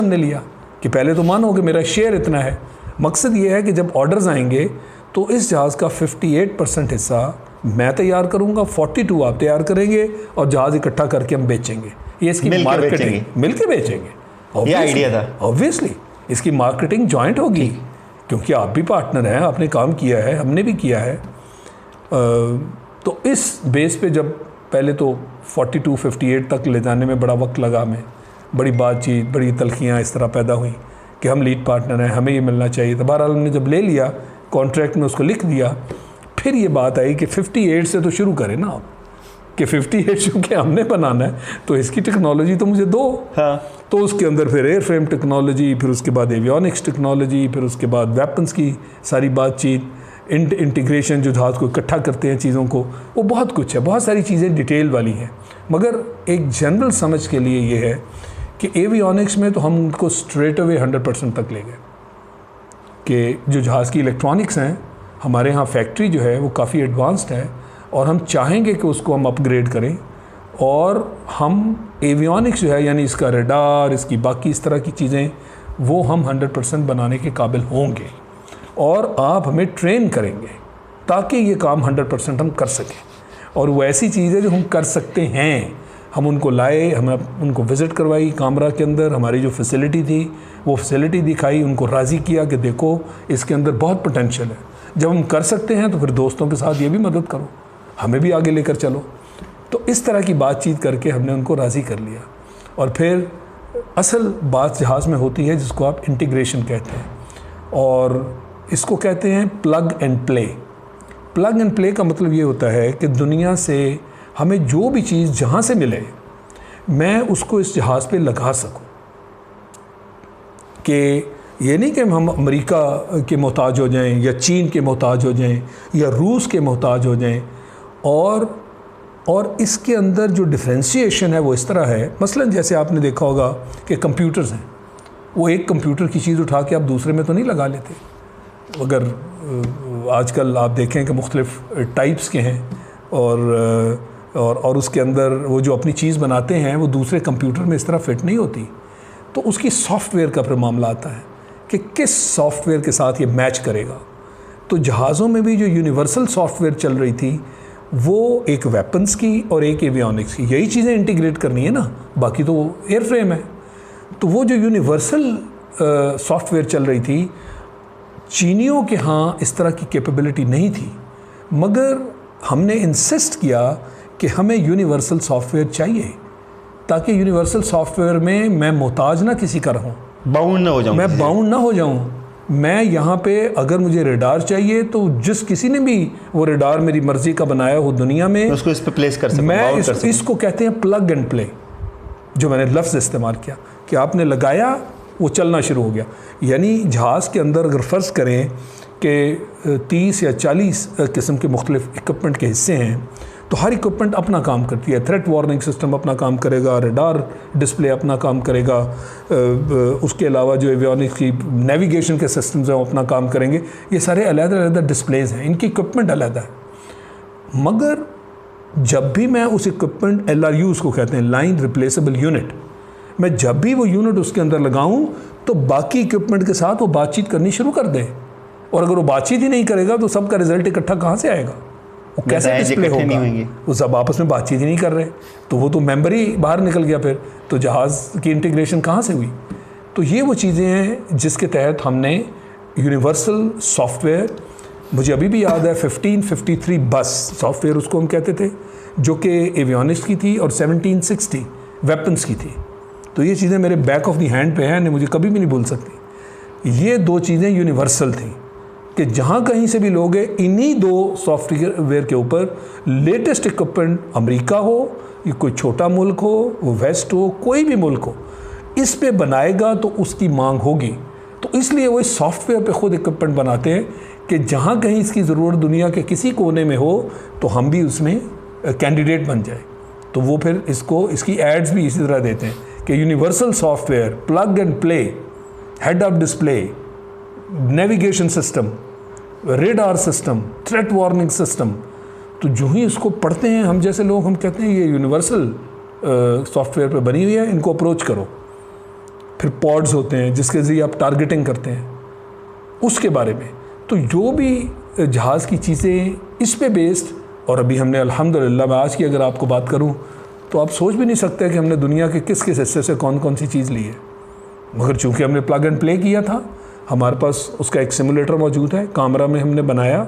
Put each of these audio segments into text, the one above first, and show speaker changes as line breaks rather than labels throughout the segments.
हमने लिया कि पहले तो मानो कि मेरा शेयर इतना है। मकसद ये है कि जब ऑर्डर्स आएंगे तो इस जहाज़ का 58% हिस्सा मैं तैयार करूँगा, 42 आप तैयार करेंगे और जहाज़ इकट्ठा करके हम बेचेंगे। ये इसकी मार्केटिंग मिलके बेचेंगे।
ये आइडिया था।
ऑब्वियसली इसकी मार्केटिंग जॉइंट होगी क्योंकि आप भी पार्टनर हैं, आपने काम किया है, हमने भी किया है। तो इस बेस पे जब पहले तो 42-58 तक ले जाने में बड़ा वक्त लगा, हमें बड़ी बातचीत, बड़ी तलखियाँ इस तरह पैदा हुई कि हम लीड पार्टनर हैं, हमें ये मिलना चाहिए। तो बहरहाल हमने जब ले लिया, कॉन्ट्रैक्ट में उसको लिख दिया, फिर ये बात आई कि 58 से तो शुरू करें ना आप, कि 58 चूँकि हमने बनाना है तो इसकी टेक्नोलॉजी तो मुझे दो।
हाँ।
तो उसके अंदर फिर एयर फ्रेम टेक्नोलॉजी, फिर उसके बाद एवियोनिक्स टेक्नोलॉजी, फिर उसके बाद वेपन्स की सारी बातचीत, इंटीग्रेशन, जो जहाज़ को इकट्ठा करते हैं चीज़ों को, वो बहुत कुछ है, बहुत सारी चीज़ें डिटेल वाली हैं। मगर एक जनरल समझ के लिए ये है कि एवियोनिक्स में तो हम उनको स्ट्रेट अवे 100% तक ले गए कि जो जहाज़ की इलेक्ट्रॉनिक्स हैं, हमारे यहाँ फैक्ट्री जो है वो काफ़ी एडवांस्ड है और हम चाहेंगे कि उसको हम अपग्रेड करें और हम एवियोनिक्स जो है यानी इसका रडार, इसकी बाकी इस तरह की चीज़ें, वो हम 100% बनाने के काबिल होंगे और आप हमें ट्रेन करेंगे ताकि ये काम 100% हम कर सकें। और वो ऐसी चीज़ है जो हम कर सकते हैं। हम उनको लाए, हमने उनको विज़िट करवाई कामरा के अंदर, हमारी जो फैसिलिटी थी वो फैसिलिटी दिखाई, उनको राज़ी किया कि देखो इसके अंदर बहुत पोटेंशियल है। जब हम कर सकते हैं तो फिर दोस्तों के साथ ये भी मदद करो, हमें भी आगे लेकर चलो। तो इस तरह की बातचीत करके हमने उनको राज़ी कर लिया। और फिर असल बात जहाज़ में होती है जिसको आप इंटीग्रेशन कहते हैं, और इसको कहते हैं plug and play. Plug and play का मतलब ये होता है कि दुनिया से हमें जो भी चीज़ जहाँ से मिले मैं उसको इस जहाज़ पे लगा सकूं। कि ये नहीं कि हम अमेरिका के मोहताज हो जाएं या चीन के मोहताज हो जाएं या रूस के मोहताज हो जाएं। और इसके अंदर जो डिफ्रेंशिएशन है वो इस तरह है, मसलन जैसे आपने देखा होगा कि कंप्यूटर्स हैं, वो एक कंप्यूटर की चीज़ उठा के आप दूसरे में तो नहीं लगा लेते। अगर आजकल आप देखें कि मुख्तलिफ टाइप्स के हैं और उसके अंदर वो जो अपनी चीज़ बनाते हैं वो दूसरे कंप्यूटर में इस तरह फिट नहीं होती, तो उसकी सॉफ्टवेयर का फिर मामला आता है कि किस सॉफ्टवेयर के साथ ये मैच करेगा। तो जहाज़ों में भी जो यूनिवर्सल सॉफ्टवेयर चल रही थी वो एक वेपन्स की और एक एवियोनिक्स की, यही चीज़ें इंटीग्रेट करनी है ना, बाकी तो एयर फ्रेम है। तो वो जो यूनिवर्सल सॉफ्टवेयर चल रही थी, चीनियों के यहाँ इस तरह की कैपेबिलिटी नहीं थी, मगर हमने इंसिस्ट किया कि हमें यूनिवर्सल सॉफ्टवेयर चाहिए ताकि यूनिवर्सल सॉफ्टवेयर में मैं मोहताज ना किसी का रहूँ,
बाउंड ना हो जाऊँ,
मैं बाउंड ना हो जाऊँ। मैं यहाँ पे अगर मुझे रडार चाहिए तो जिस किसी ने भी वो रडार मेरी मर्ज़ी का बनाया हो दुनिया में,
उसको इस पे प्लेस कर सकूँ,
मैं इसको कहते हैं प्लग एंड प्ले, जो मैंने लफ्ज़ इस्तेमाल किया कि आपने लगाया वो चलना शुरू हो गया। यानी जहाज़ के अंदर अगर फ़र्ज़ करें कि 30 या 40 किस्म के मुख्तलिफ इक्विपमेंट के हिस्से हैं, तो हर इक्विपमेंट अपना काम करती है। थ्रेट वार्निंग सिस्टम अपना काम करेगा, रडार डिस्प्ले अपना काम करेगा, उसके अलावा जो एवियोनिक्स की नेविगेशन के सिस्टम्स हैं वो अपना काम करेंगे। ये सारे अलग-अलग डिस्प्लेज हैं, इनकी इक्विपमेंट अलग है। मगर जब भी मैं उस इक्विपमेंट LRU को कहते हैं लाइन रिप्लेसेबल यूनिट, मैं जब भी वो यूनिट उसके अंदर लगाऊं तो बाकी इक्विपमेंट के साथ वो बातचीत करनी शुरू कर दे। और अगर वो बातचीत ही नहीं करेगा तो सबका रिजल्ट इकट्ठा कहाँ से आएगा, वो कैसे डिस्प्ले होगा? वो सब आपस में बातचीत ही नहीं कर रहे, तो वो तो मेंबर ही बाहर निकल गया। फिर तो जहाज़ की इंटीग्रेशन कहाँ से हुई? तो ये वो चीज़ें हैं जिसके तहत हमने यूनिवर्सल सॉफ्टवेयर, मुझे अभी भी याद है 1553 बस सॉफ्टवेयर उसको हम कहते थे, जो कि एवियोनिक्स की थी और 1760 वेपन्स की थी। तो ये चीज़ें मेरे बैक ऑफ द हैंड पे हैं, मुझे कभी भी नहीं भूल सकती। ये दो चीज़ें यूनिवर्सल थी कि जहाँ कहीं से भी लोग हैं, इन्हीं दो सॉफ्टवेयर के ऊपर लेटेस्ट इक्विपमेंट, अमेरिका हो या कोई छोटा मुल्क हो, वो वेस्ट हो, कोई भी मुल्क हो, इस पे बनाएगा तो उसकी मांग होगी। तो इसलिए वो इस सॉफ्टवेयर पे ख़ुद इक्विपमेंट बनाते हैं कि जहाँ कहीं इसकी ज़रूरत दुनिया के किसी कोने में हो तो हम भी उसमें कैंडिडेट बन जाए। तो वो फिर इसकी एड्स भी इसी तरह देते हैं कि universal software, plug and play, head up display, navigation system, radar system, threat warning system. तो जो ही इसको पढ़ते हैं हम जैसे लोग, हम कहते हैं ये यूनिवर्सल सॉफ्टवेयर पे बनी हुई है, इनको अप्रोच करो। फिर पॉड्स होते हैं जिसके ज़रिए आप टारगेटिंग करते हैं, उसके बारे में। तो जो भी जहाज़ की चीज़ें इस पे बेस्ड, और अभी हमने अल्हम्दुलिल्लाह, मैं आज की अगर आपको बात करूं तो आप सोच भी नहीं सकते कि हमने दुनिया के किस किस हिस्से से कौन कौन सी चीज़ ली है, मगर चूंकि हमने प्लग एंड प्ले किया था, हमारे पास उसका एक सिमुलेटर मौजूद है, कामरा में हमने बनाया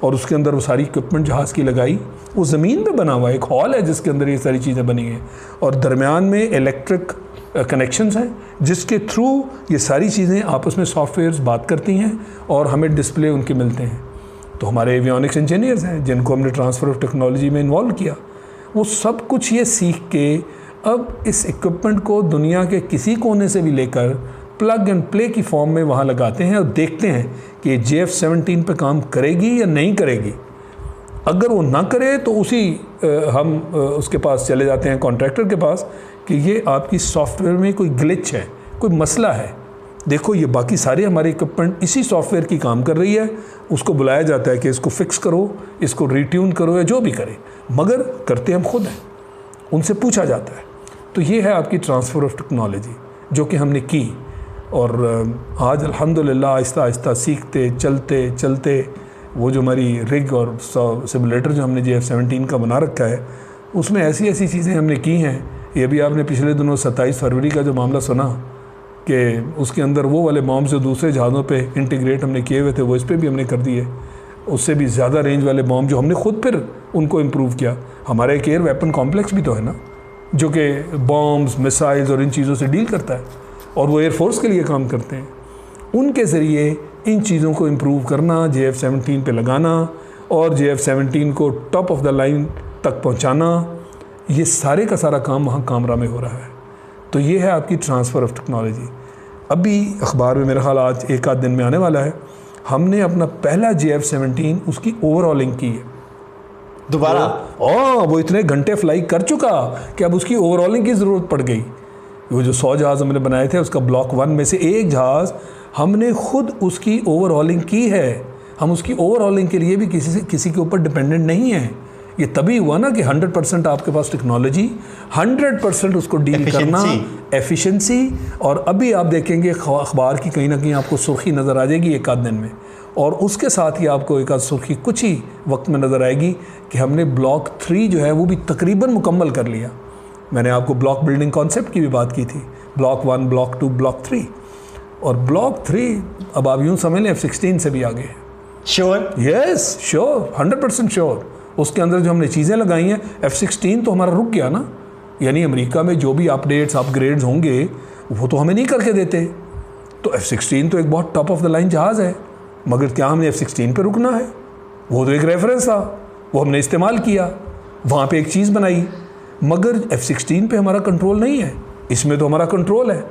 और उसके अंदर वो सारी इक्विपमेंट जहाज़ की लगाई। वो ज़मीन पे बना हुआ एक हॉल है जिसके अंदर ये सारी चीज़ें बनी हैं, और दरमियान में इलेक्ट्रिक कनेक्शंस हैं जिसके थ्रू ये सारी चीज़ें आपस में सॉफ्टवेयर्स बात करती हैं और हमें डिस्प्ले उनके मिलते हैं। तो हमारे एवियोनिक्स इंजीनियर्स हैं जिनको हमने ट्रांसफ़र ऑफ टेक्नोलॉजी में इन्वॉल्व किया, वो सब कुछ ये सीख के अब इस इक्विपमेंट को दुनिया के किसी कोने से भी लेकर प्लग एंड प्ले की फॉर्म में वहाँ लगाते हैं और देखते हैं कि JF-17 पे काम करेगी या नहीं करेगी। अगर वो ना करे तो हम उसके पास चले जाते हैं, कॉन्ट्रैक्टर के पास, कि ये आपकी सॉफ्टवेयर में कोई ग्लिच है, कोई मसला है, देखो ये बाकी सारे हमारे इक्विपमेंट इसी सॉफ्टवेयर की काम कर रही है। उसको बुलाया जाता है कि इसको फिक्स करो, इसको रिट्यून करो या जो भी करे, मगर करते हम खुद हैं, उनसे पूछा जाता है। तो ये है आपकी ट्रांसफ़र ऑफ टेक्नोलॉजी जो कि हमने की, और आज अल्हम्दुलिल्लाह आहिस्ता आहिस्ता सीखते चलते चलते वो जो हमारी रिग और सिमुलेटर जो हमने JF-17 का बना रखा है, उसमें ऐसी ऐसी चीज़ें हमने की हैं। ये भी आपने पिछले दिनों 27 फरवरी का जो मामला सुना कि उसके अंदर वो वाले बॉम्ब जो दूसरे जहाज़ों पे इंटीग्रेट हमने किए हुए थे वो इस पर भी हमने कर दिए। उससे भी ज़्यादा रेंज वाले बॉम्ब जो हमने खुद फिर उनको इम्प्रूव किया। हमारा एक एयर वेपन कॉम्प्लेक्स भी तो है ना, जो कि बॉम्ब्स, मिसाइल्स और इन चीज़ों से डील करता है, और वो एयरफोर्स के लिए काम करते हैं। उनके ज़रिए इन चीज़ों को इम्प्रूव करना, JF-17 पे लगाना और JF-17 को टॉप ऑफ द लाइन तक पहुंचाना, ये सारे का सारा काम वहाँ कामरा में हो रहा है। तो ये है आपकी ट्रांसफ़र ऑफ टेक्नोलॉजी। अभी अखबार में मेरा ख्याल आज एक आध दिन में आने वाला है, हमने अपना पहला JF-17 उसकी ओवरऑलिंग की है
दोबारा।
वो इतने घंटे फ्लाई कर चुका कि अब उसकी ओवरऑलिंग की ज़रूरत पड़ गई। वो जो 100 जहाज़ हमने बनाए थे उसका ब्लॉक 1 में से एक जहाज़ हमने खुद उसकी ओवरऑलिंग की है। हम उसकी ओवरऑलिंग के लिए भी किसी के ऊपर डिपेंडेंट नहीं है। ये तभी हुआ ना कि 100% आपके पास टेक्नोलॉजी, 100% उसको डील करना, एफिशिएंसी। और अभी आप देखेंगे अखबार की कहीं ना कहीं आपको सुर्खी नज़र आ जाएगी एक आध दिन में, और उसके साथ ही आपको एक आध सुर्खी कुछ ही वक्त में नज़र आएगी कि हमने ब्लॉक 3 जो है वो भी तकरीबन मुकम्मल कर लिया। मैंने आपको ब्लॉक बिल्डिंग कॉन्सेप्ट की भी बात की थी, ब्लॉक 1, ब्लॉक 2, ब्लॉक 3, और ब्लॉक 3 अब आप यूँ समझ लें F-16 से भी आगे है।
श्योर?
Yes sure, 100% sure. उसके अंदर जो हमने चीज़ें लगाई हैं, F-16 तो हमारा रुक गया ना, यानी अमेरिका में जो भी अपडेट्स अपग्रेड्स होंगे वो तो हमें नहीं करके देते। तो F-16 तो एक बहुत टॉप ऑफ द लाइन जहाज़ है, मगर क्या हमने F-16 पे रुकना है? वो तो एक रेफरेंस था, वो हमने इस्तेमाल किया, वहाँ पे एक चीज़ बनाई, मगर F-16 पे हमारा कंट्रोल नहीं है। इसमें तो हमारा कंट्रोल है।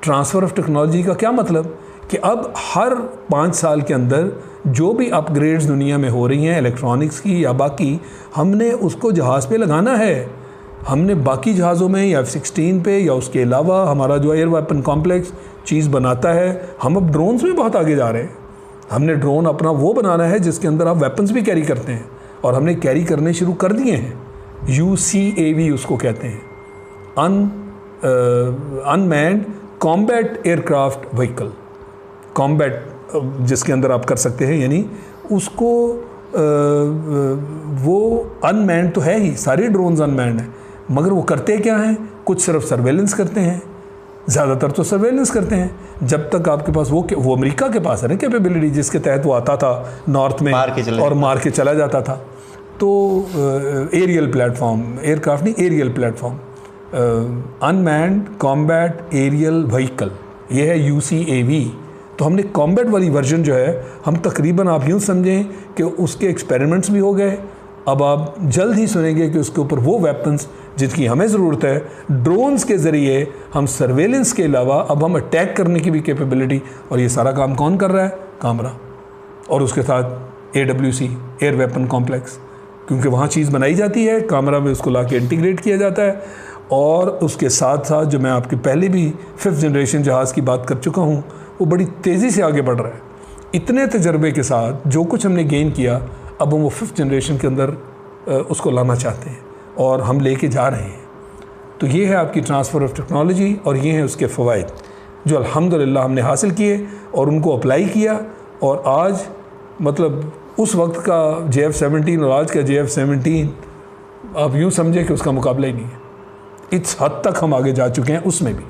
ट्रांसफ़र ऑफ टेक्नोलॉजी का क्या मतलब कि अब हर 5 साल के अंदर जो भी अपग्रेड्स दुनिया में हो रही हैं इलेक्ट्रॉनिक्स की या बाकी, हमने उसको जहाज़ पे लगाना है। हमने बाकी जहाज़ों में या F-16 पे या उसके अलावा हमारा जो एयर वेपन कॉम्प्लेक्स चीज़ बनाता है, हम अब ड्रोन्स में बहुत आगे जा रहे हैं। हमने ड्रोन अपना वो बनाना है जिसके अंदर आप वेपन्स भी कैरी करते हैं, और हमने कैरी करने शुरू कर दिए हैं। UCAV उसको कहते हैं, unmanned combat aircraft vehicle. Combat जिसके अंदर आप कर सकते हैं, यानी उसको वो अनमैन्ड तो है ही, सारे ड्रोन्स अनमैन्ड हैं, मगर वो करते क्या हैं? कुछ सिर्फ सर्वेलेंस करते हैं, ज़्यादातर तो सर्वेलेंस करते हैं। जब तक आपके पास वो अमेरिका के पास है ना कैपेबिलिटी, जिसके तहत वो आता था नॉर्थ में और मार के चला जाता था। तो एरियल प्लेटफॉर्म, एयरक्राफ्ट नहीं, aerial platform, unmanned combat aerial vehicle, ये है UCAV। तो हमने कॉम्बैट वाली वर्जन जो है, हम तकरीबन आप यूँ समझें कि उसके एक्सपेरिमेंट्स भी हो गए। अब आप जल्द ही सुनेंगे कि उसके ऊपर वो वेपन्स जिनकी हमें ज़रूरत है, ड्रोन्स के ज़रिए हम सर्वेलेंस के अलावा अब हम अटैक करने की भी कैपेबिलिटी, और ये सारा काम कौन कर रहा है? कामरा, और उसके साथ AWC एयर वेपन कॉम्प्लेक्स, क्योंकि वहाँ चीज़ बनाई जाती है, कामरा में उसको ला के इंटीग्रेट किया जाता है। और उसके साथ साथ जो मैं आपके पहले भी 5th जनरेशन जहाज़ की बात कर चुका हूँ, वो बड़ी तेज़ी से आगे बढ़ रहा है। इतने तजर्बे के साथ जो कुछ हमने गेन किया, अब हम वो 5th जनरेशन के अंदर उसको लाना चाहते हैं, और हम लेके जा रहे हैं। तो ये है आपकी ट्रांसफ़र ऑफ टेक्नोलॉजी, और ये हैं उसके फ़वाइद। जो अल्हम्दुलिल्लाह हमने हासिल किए और उनको अप्लाई किया, और आज मतलब उस वक्त का JF-17 और आज का JF-17 आप यूँ समझे कि उसका मुकाबला ही नहीं है। इस हद तक हम आगे जा चुके हैं उसमें भी।